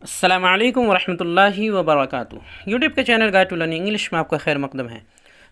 अस्सलाम वालेकुम वरहमतुल्लाहि वबरकातुहू। यूट्यूब के channel guide to learning English में आपका खैर मकदम है।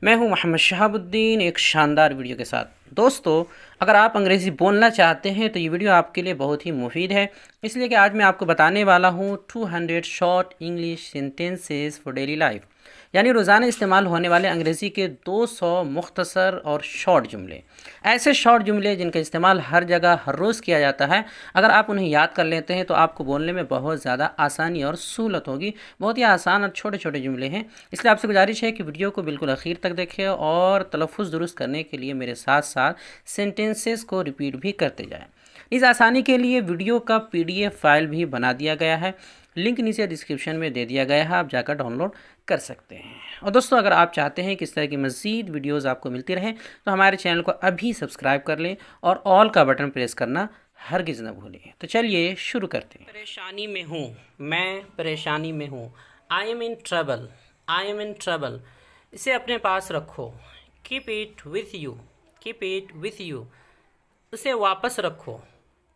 मैं हूं मोहम्मद शहाबुद्दीन एक शानदार वीडियो के साथ। दोस्तों, अगर आप अंग्रेज़ी बोलना चाहते हैं तो ये वीडियो आपके लिए बहुत ही मुफीद है, इसलिए कि आज मैं आपको बताने वाला हूं 200 short English sentences for daily life, यानी रोज़ाना इस्तेमाल होने वाले अंग्रेज़ी के 200 मुख्तसर और शॉर्ट जुमले। ऐसे शॉर्ट जुमले जिनका इस्तेमाल हर जगह हर रोज़ किया जाता है। अगर आप उन्हें याद कर लेते हैं तो आपको बोलने में बहुत ज़्यादा आसानी और सहूलत होगी। बहुत ही आसान और छोटे छोटे जुमले हैं, इसलिए आपसे गुजारिश है कि वीडियो को बिल्कुल आखिर तक देखें और तलफ़ुज़ दुरुस्त करने के लिए मेरे साथ साथ सेंटेंसेस को रिपीट भी करते जाएँ। इस आसानी के लिए वीडियो का PDF फाइल भी बना दिया गया है, लिंक नीचे डिस्क्रिप्शन में दे दिया गया है, आप जाकर डाउनलोड कर सकते हैं। और दोस्तों, अगर आप चाहते हैं कि इस तरह की मज़ीद वीडियोज़ आपको मिलती रहें तो हमारे चैनल को अभी सब्सक्राइब कर लें और ऑल का बटन प्रेस करना हरगिज़ न भूलिए। तो चलिए शुरू करते हैं। परेशानी में हूँ, मैं परेशानी में हूँ। I am in trouble, I am in trouble. इसे अपने पास रखो। Keep it with you, keep it with you. उसे वापस रखो।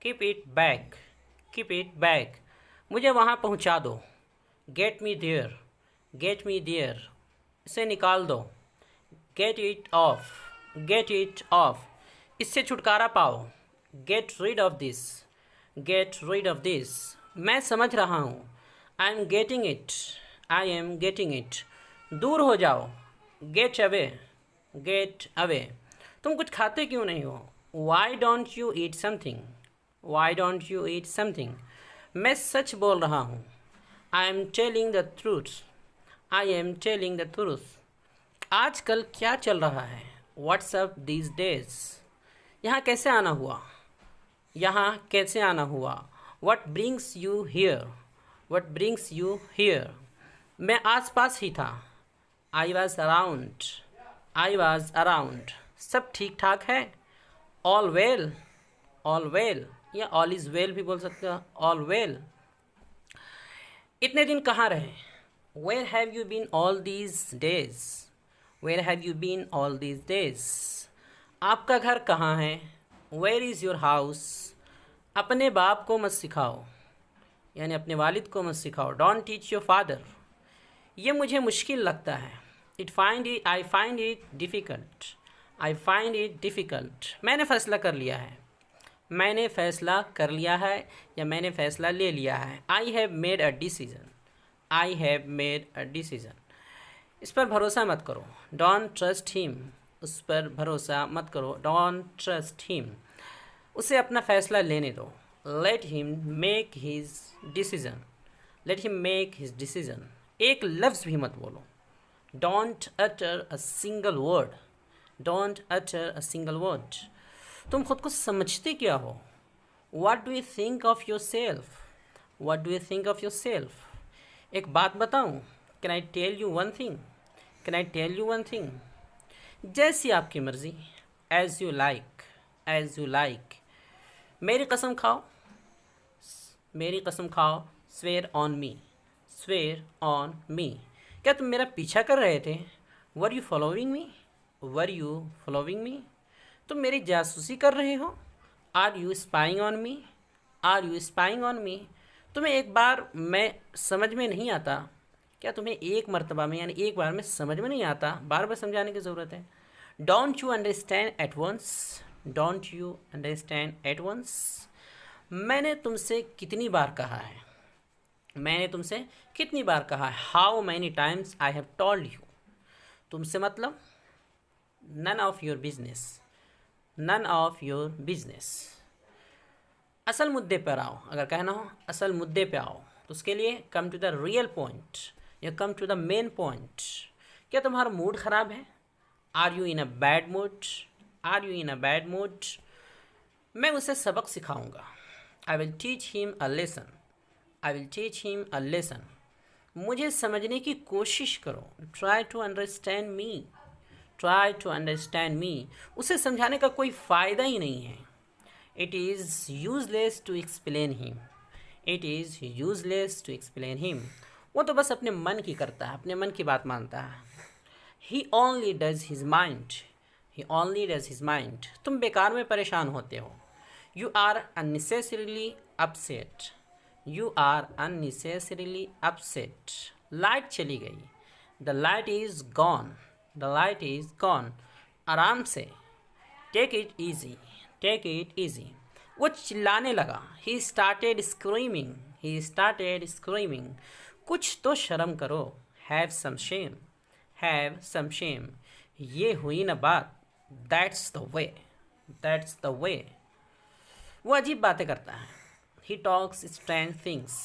Keep it back, keep it back. मुझे वहाँ पहुँचा दो। Get me there, get me there. इसे निकाल दो। Get it off, get it off. इससे छुटकारा पाओ। Get rid of this, get rid of this. मैं समझ रहा हूँ। I am getting it, I am getting it. दूर हो जाओ। Get away, get away. तुम कुछ खाते क्यों नहीं हो? Why don't you eat something, why don't you eat something. मैं सच बोल रहा हूँ। I am telling the truth, I am telling the truth. आजकल क्या चल रहा है? What's up these days. यहाँ कैसे आना हुआ? यहाँ कैसे आना हुआ? What brings you here, what brings you here. मैं आस पास ही था। I was around, I was around. सब ठीक ठाक है। ऑल वेल, ऑल वेल या ऑल इज़ वेल भी बोल सकते हो। All well. इतने दिन कहाँ रहे? Where have you been all these days, where have you been all these days. आपका घर कहाँ है? Where is your house. अपने बाप को मत सिखाओ, यानी अपने वालिद को मत सिखाओ। Don't teach your father. ये मुझे मुश्किल लगता है। I find it difficult, I find it difficult. मैंने फ़ैसला कर लिया है, मैंने फ़ैसला कर लिया है या मैंने फ़ैसला ले लिया है। I have made a decision, I have made a decision. इस पर भरोसा मत करो। Don't trust him. उस पर भरोसा मत करो। Don't trust him. उसे अपना फ़ैसला लेने दो। Let him make his decision, let him make his decision. एक लफ्ज़ भी मत बोलो। Don't utter a single word, don't utter a single word. तुम खुद को समझते क्या हो? What do you think of yourself? What do you think of yourself? एक बात बताऊं? Can I tell you one thing? Can I tell you one thing? जैसी आपकी मर्ज़ी। As you like, as you like. मेरी कसम खाओ, मेरी कसम खाओ। Swear on me, swear on me. क्या तुम मेरा पीछा कर रहे थे? Were you following me? Were you following me? तुम मेरी जासूसी कर रहे हो? Are you spying on me, are you spying on me. तुम्हें एक बार मैं समझ में नहीं आता? क्या तुम्हें एक मरतबा में यानी एक बार में समझ में नहीं आता? बार बार समझाने की ज़रूरत है। Don't you understand at once, don't you understand at once. मैंने तुमसे कितनी बार कहा है, मैंने तुमसे कितनी बार कहा है। How many times I have told you. तुमसे मतलब none of your business, none of your business. असल मुद्दे पर आओ। अगर कहना हो असल मुद्दे पे आओ तो उसके लिए come to the real point या come to the main point. क्या तुम्हारा मूड ख़राब है? Are you in a bad mood, are you in a bad mood. मैं उसे सबक सिखाऊंगा। I will teach him a lesson, I will teach him a lesson. मुझे समझने की कोशिश करो। Try to understand me, try to understand me. उसे समझाने का कोई फ़ायदा ही नहीं है। It is useless to explain him, it is useless to explain him. वो तो बस अपने मन की करता है, अपने मन की बात मानता है। He only does his mind, he only does his mind. तुम बेकार में परेशान होते हो। You are unnecessarily upset, you are unnecessarily upset. Light चली गई, the light is gone, the light is gone. आराम से, take it easy, take it easy. वो चिल्लाने लगा, he started screaming, he started screaming. कुछ तो शर्म करो, have some shame, have some shame. ये हुई ना बात, that's the way, that's the way. वो अजीब बातें करता है, he talks strange things,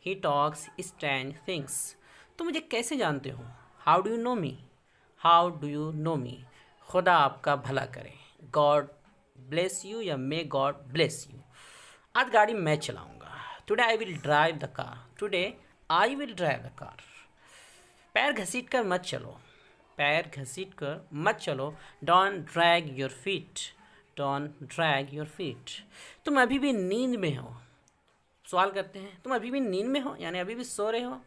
he talks strange things. तुम मुझे कैसे जानते हो, how do you know me, how do you know me. खुदा आपका भला करे, गॉड ब्लेस यू या मे गॉड ब्लेस यू। आज गाड़ी मैं चलाऊंगा, today I will drive the car, today I will drive the car. पैर घसीट कर मत चलो, पैर घसीट कर मत चलो, don't drag your feet, don't drag your feet. तुम अभी भी नींद में हो। सवाल करते हैं, तुम अभी भी नींद में हो, यानी अभी भी सो रहे हो।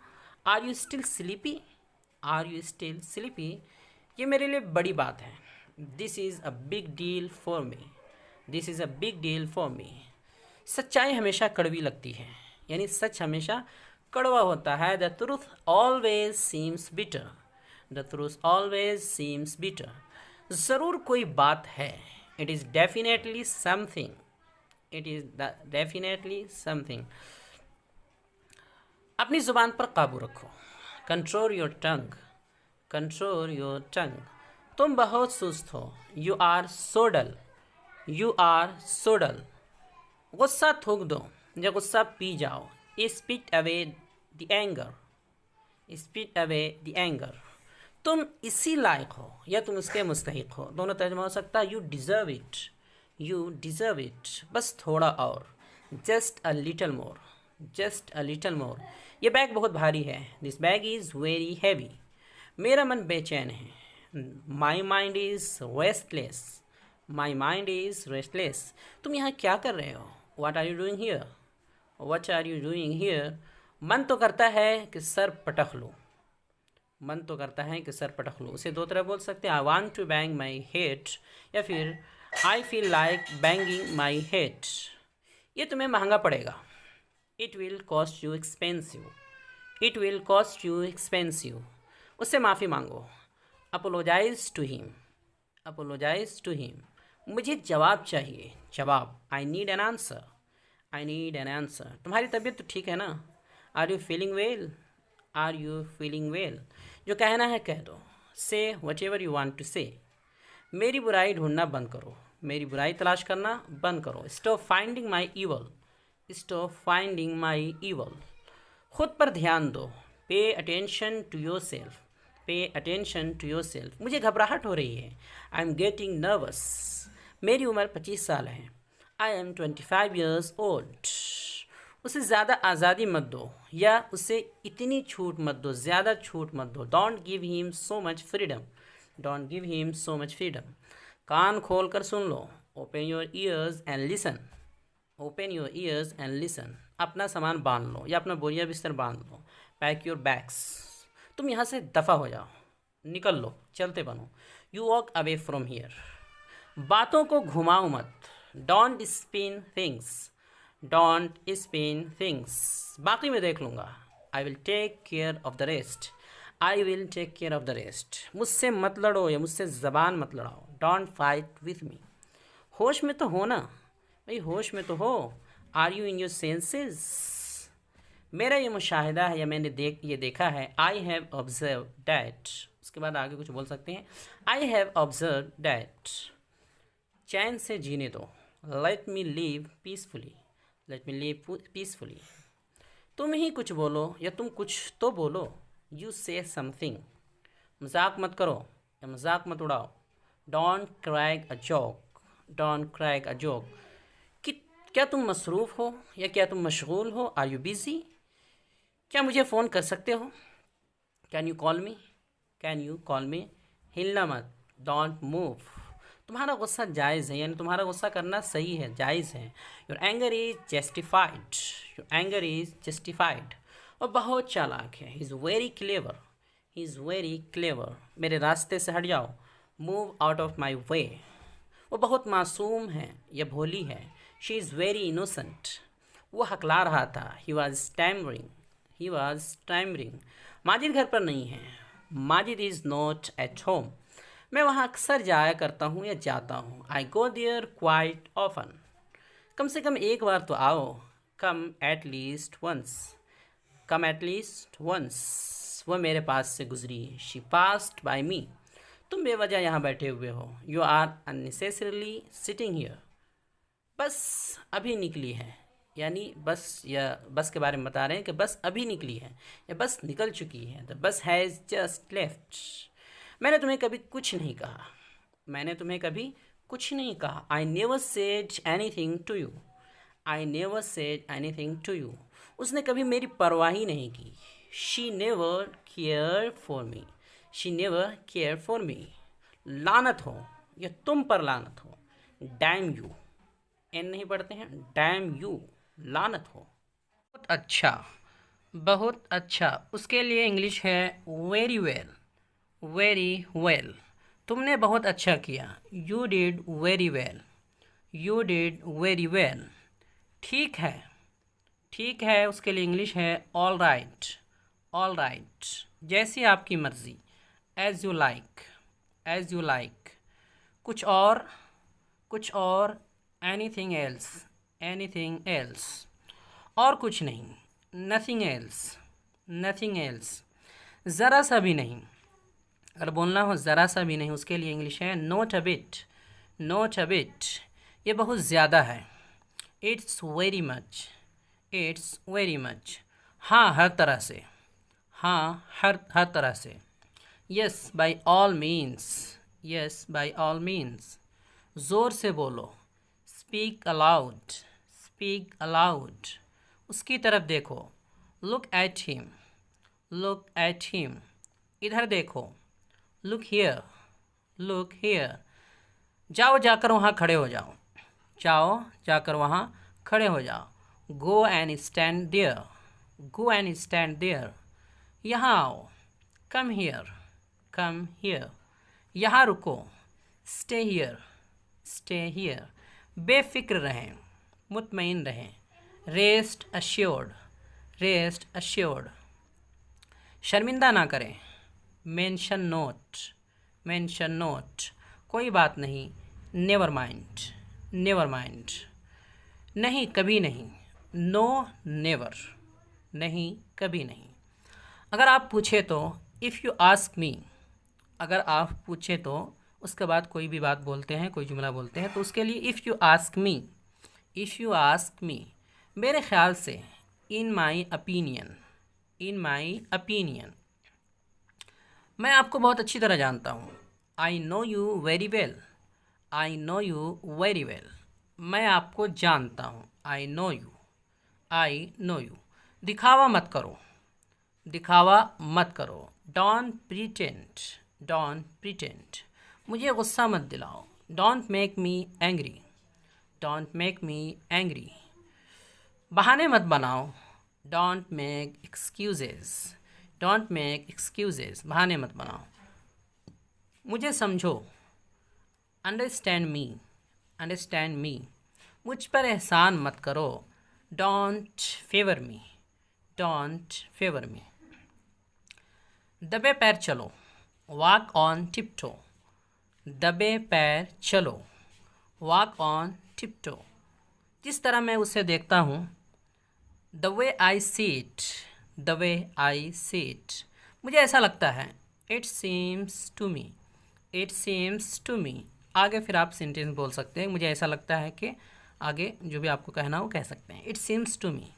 Are you still sleepy, are you still sleepy. ये मेरे लिए बड़ी बात है, this is a big deal for me, this is a big deal for me. सच्चाई हमेशा कड़वी लगती है, यानी सच हमेशा कड़वा होता है। The truth always seems bitter, the truth always seems bitter. ज़रूर कोई बात है, it is definitely something, it is definitely something. अपनी ज़ुबान पर काबू रखो, control your tongue, control your tongue. तुम बहुत सुस्त हो, you are so dull, you are so dull. गुस्सा थूक दो या गुस्सा पी जाओ, spit away the anger, spit away the anger. तुम इसी लायक हो या तुम इसके मुस्तहिक हो, दोनों तर्जुमा हो सकता है। You deserve it, you deserve it. बस थोड़ा और, just a little more, just a little more. ये बैग बहुत भारी है, this bag is very heavy. मेरा मन बेचैन है, my mind is restless, my mind is restless. तुम यहाँ क्या कर रहे हो, what are you doing here, what are you doing here. मन तो करता है कि सर पटक लूँ, मन तो करता है कि सर पटक लूँ। उसे दो तरह बोल सकते हैं, I want to bang my head, या फिर I feel like banging my head. ये तुम्हें महंगा पड़ेगा, it will cost you expensive, it will cost you expensive. उससे माफ़ी मांगो, apologize to him, apologize to him. मुझे जवाब चाहिए, जवाब, I need an answer, I need an answer. तुम्हारी तबीयत तो ठीक है ना, are you feeling well, are you feeling well. जो कहना है कह दो, say whatever you want to say. मेरी बुराई ढूंढना बंद करो, मेरी बुराई तलाश करना बंद करो। Stop finding my evil, stop finding my evil. खुद पर ध्यान दो, pay attention to yourself, pay attention to yourself. मुझे घबराहट हो रही है, आई एम गेटिंग नर्वस। मेरी उम्र 25 साल है, आई एम 25 ईयर्स ओल्ड। उसे ज़्यादा आज़ादी मत दो या उसे इतनी छूट मत दो, ज़्यादा छूट मत दो। Don't give him so much freedom, don't give him so much freedom. कान खोल कर सुन लो, open your ears and listen, open your ears and listen. अपना सामान बांध लो या अपना बोरिया बिस्तर बांध लो, पैक योर बैग्स। तुम यहाँ से दफ़ा हो जाओ, निकल लो, चलते बनो। You walk away from here. बातों को घुमाओ मत, don't spin things, don't spin things. बाकी मैं देख लूँगा, I will take care of the rest, I will take care of the rest. मुझसे मत लड़ो या मुझसे ज़बान मत लड़ाओ, डोंट फाइट विथ मी। होश में तो हो ना भाई, होश में तो हो। Are you in your senses. मेरा ये मुशाहिदा है या मैंने ये देखा है, आई हैव ऑब्जर्व डैट। उसके बाद आगे कुछ बोल सकते हैं, आई हैव ऑब्जर्व डैट। चैन से जीने दो, let me live peacefully, let me live peacefully. तुम ही कुछ बोलो या तुम कुछ तो बोलो, यू से समथिंग। मजाक मत करो या मजाक मत उड़ाओ, don't crack a joke, don't crack a joke. कि क्या तुम मसरूफ़ हो या क्या तुम मशगूल हो, आर यू बिज़ी। क्या मुझे फ़ोन कर सकते हो, can you call me, can you call मी। हिलना मत, डोंट मूव। तुम्हारा गुस्सा जायज़ है, यानी तुम्हारा गुस्सा करना सही है, जायज़ है। Your anger is justified, your anger is justified. और बहुत चालाक है, he is very clever, he is very clever. मेरे रास्ते से हट जाओ, मूव आउट ऑफ माई वे। वो बहुत मासूम है या भोली है, शी इज़ वेरी इनोसेंट। वो हकला रहा था। He was stammering, he was stammering. Majid घर पर नहीं है। Majid is not at home. मैं वहाँ अक्सर जाया करता हूँ या जाता हूँ। I go there quite often. कम से कम एक बार तो आओ। Come at least once, come at least once. वह मेरे पास से गुजरी। She passed by me. तुम बेवजह यहाँ बैठे हुए हो। You are unnecessarily sitting here. बस अभी निकली है, यानी बस या बस के बारे में बता रहे हैं कि बस अभी निकली है या बस निकल चुकी है। The bus has just left. मैंने तुम्हें कभी कुछ नहीं कहा। मैंने तुम्हें कभी कुछ नहीं कहा। I never said anything to you. I never said anything to you. उसने कभी मेरी परवाह ही नहीं की। She never care for me. She never care for me. लानत हो, या तुम पर लानत हो। डैम यू, एन नहीं पढ़ते हैं, डैम यू, लानत हो। बहुत अच्छा, बहुत अच्छा। उसके लिए इंग्लिश है वेरी वेल, वेरी वेल। तुमने बहुत अच्छा किया। You did very well, you did very well. ठीक है, ठीक है। उसके लिए इंग्लिश है ऑल राइट, ऑल राइट। जैसी आपकी मर्ज़ी, as you like, as you like. कुछ और, कुछ और। Anything else, anything else. और कुछ नहीं, नथिंग एल्स, नथिंग एल्स। ज़रा सा भी नहीं। अगर बोलना हो ज़रा सा भी नहीं, उसके लिए इंग्लिश है not a bit, not a bit. ये बहुत ज़्यादा है। It's very much, it's very much. हाँ, हर तरह से। हाँ, हर तरह से। Yes by all means, yes by all means. ज़ोर से बोलो। Speak aloud, speak aloud. उसकी तरफ देखो। Look at him, look at him. इधर देखो। Look here, look here. जाओ, जाकर वहाँ खड़े हो जाओ। जाओ, जाकर वहाँ खड़े हो जाओ। Go and stand there, go and stand there. यहाँ आओ। Come here, come here. यहाँ रुको। Stay here, stay here. बेफिक्र रहें, मुतमईन रहें। Rest assured, rest assured. शर्मिंदा ना करें। Mention not, mention not. कोई बात नहीं। Never mind, never mind. नहीं, कभी नहीं। नो नेवर, नहीं, कभी नहीं। अगर आप पूछे तो, इफ़ यू आस्क मी। अगर आप पूछे तो उसके बाद कोई भी बात बोलते हैं, कोई जुमला बोलते हैं, तो उसके लिए if you ask me, if you ask me. मेरे ख़्याल से, इन my opinion, in my opinion. मैं आपको बहुत अच्छी तरह जानता हूँ। I know you very well, I know you very well. मैं आपको जानता हूँ। I know you, I know you. दिखावा मत करो, दिखावा मत करो। Don't pretend, don't pretend. मुझे गुस्सा मत दिलाओ। Don't make me angry, don't make me angry. बहाने मत बनाओ। Don't make excuses, don't make excuses. बहाने मत बनाओ। मुझे समझो। Understand me, understand me. मुझ पर एहसान मत करो। Don't favour me, don't favour me. दबे पैर चलो। वॉक ऑन टिपटो, दबे पैर चलो। Walk on tiptoe. जिस तरह मैं उसे देखता हूँ। The way I see it, the way I see it. मुझे ऐसा लगता है। It seems to me, it seems to me. आगे फिर आप सेंटेंस बोल सकते हैं। मुझे ऐसा लगता है कि आगे जो भी आपको कहना हो कह सकते हैं। It seems to me.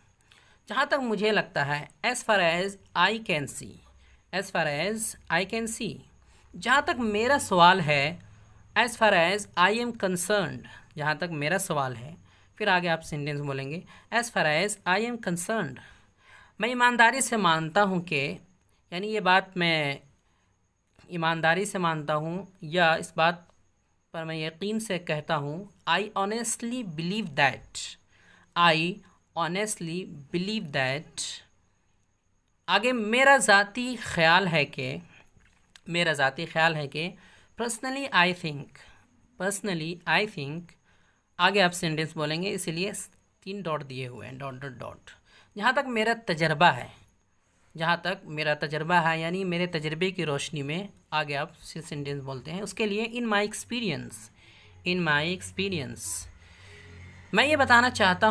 जहाँ तक मुझे लगता है। As far as I can see, as far as I can see. जहाँ तक मेरा सवाल है। As far as I am concerned. जहाँ तक मेरा सवाल है। फिर आगे आप सेंटेंस बोलेंगे। As far as I am concerned. मैं ईमानदारी से मानता हूँ कि, यानी ये बात मैं ईमानदारी से मानता हूँ, या इस बात पर मैं यकीन से कहता हूँ। I honestly believe that, I honestly believe that. आगे मेरा ज़ाती ख्याल है कि, मेरा ज़ाती ख्याल है कि। Personally I think, personally I think. आगे आप सेंटेंस बोलेंगे, इसीलिए 3 डॉट दिए हुए हैं, डॉट डॉट डॉट। जहाँ तक मेरा तजर्बा है यानी मेरे तजर्बे की रोशनी में आगे आप सेंटेंस बोलते हैं। उसके लिए इन माई एक्सपीरियंस मैं ये बताना चाहता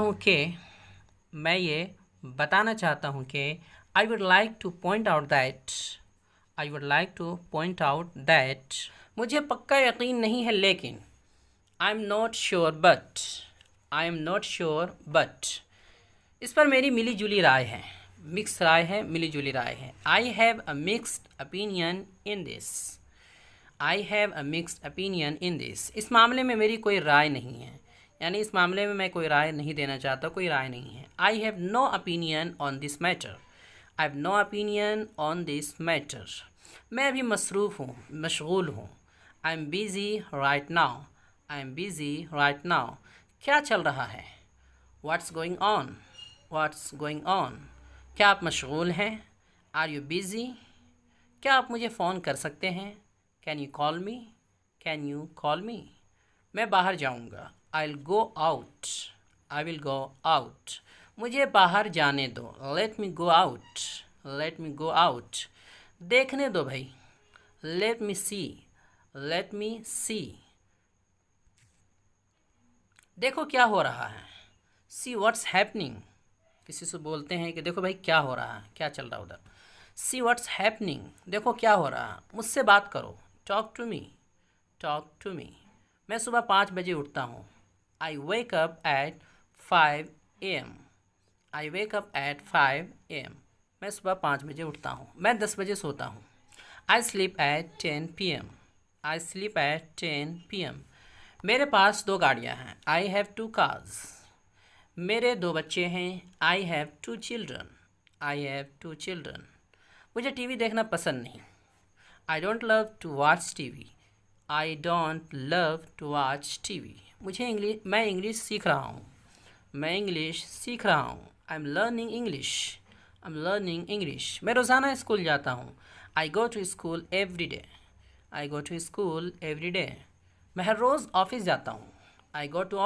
हूँ कि I would like two point out that मुझे पक्का यकीन नहीं है लेकिन I am not sure but इस पर मेरी मिली जुली राय है, मिली जुली राय है। I have a mixed opinion in this इस मामले में मेरी कोई राय नहीं है, यानी इस मामले में मैं कोई राय नहीं देना चाहता, कोई राय नहीं है। I have no opinion on this matter मैं अभी मशगूल हूँ। I am busy right now क्या चल रहा है। व्हाट्स गोइंग ऑन क्या आप मशगूल हैं। आर यू बिज़ी क्या आप मुझे फ़ोन कर सकते हैं। कैन यू कॉल मी मैं बाहर जाऊँगा। आई विल गो आउट मुझे बाहर जाने दो। लेट मी गो आउट देखने दो भाई। लेट मी सी देखो क्या हो रहा है। सी व्हाट्स हैपनिंग किसी से बोलते हैं कि देखो भाई क्या हो रहा है, क्या चल रहा है उधर। सी व्हाट्स हैपनिंग देखो क्या हो रहा है, मुझसे बात करो। टॉक टू मी मैं सुबह 5 बजे उठता हूँ। आई वेक अप एट 5 AM मैं सुबह 5 बजे उठता हूँ। मैं 10 बजे सोता हूँ। आई स्लीप एट 10 PM मेरे पास 2 गाड़ियाँ हैं। आई हैव 2 cars मेरे 2 बच्चे हैं। आई हैव 2 children मुझे टीवी देखना पसंद नहीं। I don't love to watch TV मैं इंग्लिश सीख रहा हूँ। आई एम लर्निंग इंग्लिश मैं रोज़ाना स्कूल जाता हूँ। I go to school every day मैं हर रोज़ ऑफिस जाता हूँ। I go to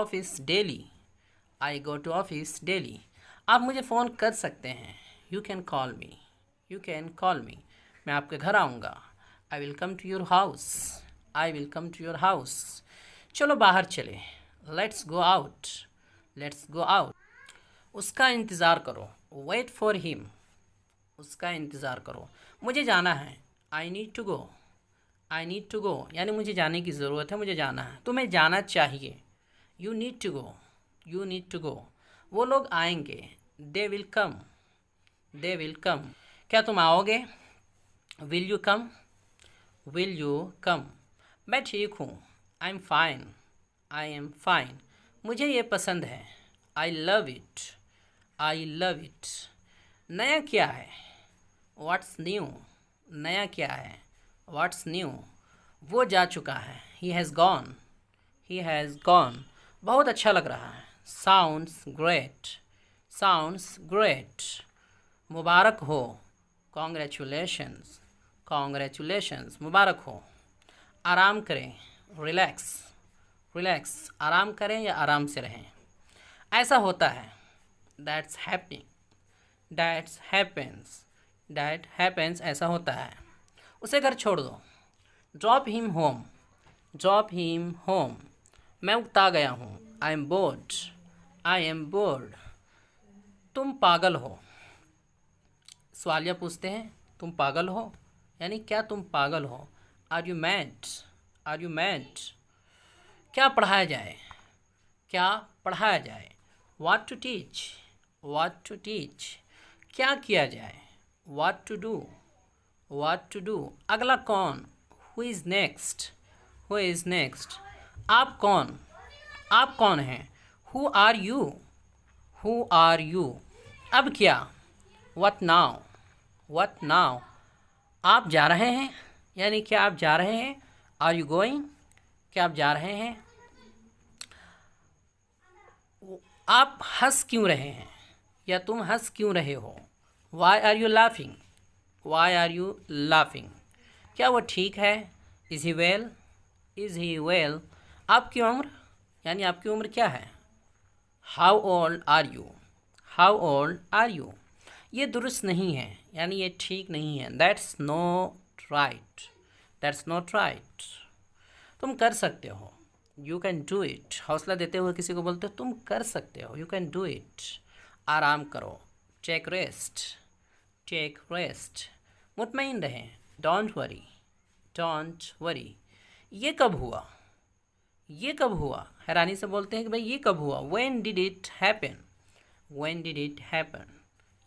office daily आप मुझे फ़ोन कर सकते हैं। यू कैन कॉल मी मैं आपके घर आऊँगा। I will come to your house चलो बाहर चले। लेट्स गो आउट उसका इंतज़ार करो। वेट फॉर हिम उसका इंतज़ार करो। मुझे जाना है। आई नीड टू गो यानी मुझे जाने की ज़रूरत है, मुझे जाना है। तुम्हें जाना चाहिए। यू नीड टू गो वो लोग आएंगे। दे विल कम क्या तुम आओगे। विल यू कम मैं ठीक हूँ। आई एम फाइन मुझे ये पसंद है। आई लव इट नया क्या है। व्हाट्स न्यू वो जा चुका है। ही हैज़ गॉन बहुत अच्छा लग रहा है। साउंड्स ग्रेट मुबारक हो। कॉन्ग्रेचुलेशंस मुबारक हो। आराम करें। रिलैक्स आराम करें या आराम से रहें। ऐसा होता है। दैट हैपेंस ऐसा होता है। उसे घर छोड़ दो। ड्रॉप हिम होम मैं उकता गया हूँ। आई एम बोर्ड तुम पागल हो। सवालिया पूछते हैं तुम पागल हो यानी क्या तुम पागल हो। आर यू मैड क्या पढ़ाया जाए। व्हाट टू टीच क्या किया जाए। व्हाट टू डू अगला कौन। हु इज़ नेक्स्ट आप कौन हैं। हु आर यू अब क्या। व्हाट नाउ आप जा रहे हैं यानी क्या आप जा रहे हैं। आर यू गोइंग क्या आप जा रहे हैं। आप हंस क्यों रहे हैं या तुम हंस क्यों रहे हो। वाई आर यू लाफिंग क्या वो ठीक है। इज़ ही वेल आपकी उम्र यानी आपकी उम्र क्या है। How old are you, how old are you, ये दुरुस्त नहीं है, यानी ये ठीक नहीं है। That's not right, that's not right. तुम कर सकते हो, यू कैन डू इट। हौसला देते हुए किसी को बोलते हो तुम कर सकते हो, यू कैन डू इट। आराम करो, टेक रेस्ट, टेक रेस्ट। मुतमईन रहें, डोंट वरी, डोंट वरी। ये कब हुआ, ये कब हुआ, हैरानी से बोलते हैं कि भाई ये कब हुआ। When did it happen, when did it happen,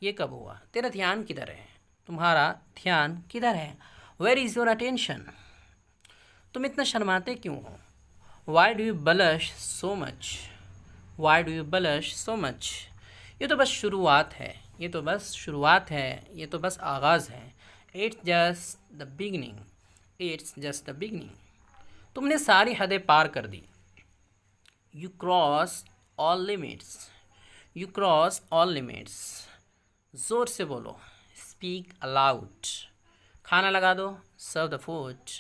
ये कब हुआ। तेरा ध्यान किधर है, तुम्हारा ध्यान किधर है। वेयर इज़ योर अटेंशन, तुम इतना शर्माते क्यों हो। Why do you blush so much, why do you blush so much. ये तो बस शुरुआत है, ये तो बस शुरुआत है, ये तो बस आगाज़ है। It's just the beginning, it's just the beginning. तुमने सारी हदें पार कर दी। You cross all limits, you cross all limits. ज़ोर से बोलो, स्पीक अलाउड। खाना लगा दो, सर्व द फूड।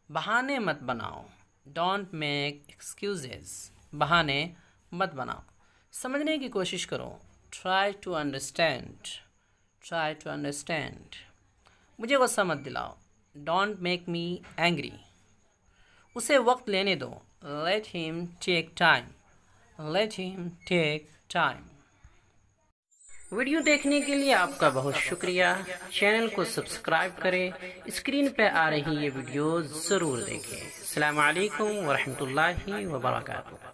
बहाने मत बनाओ, डोंट मेक एक्सक्यूजेस, बहाने मत बनाओ। समझने की कोशिश करो, try to understand, try to understand. मुझे गुस्सा मत दिलाओ, डोंट मेक मी एंग्री। उसे वक्त लेने दो, let him take time, let him take time. Video देखने के लिए आपका बहुत शुक्रिया। चैनल को सब्सक्राइब करें, स्क्रीन पर आ रही ये वीडियो ज़रूर देखें। अस्सलामु अलैकुम वरहमतुल्लाहि वबरकातुहू।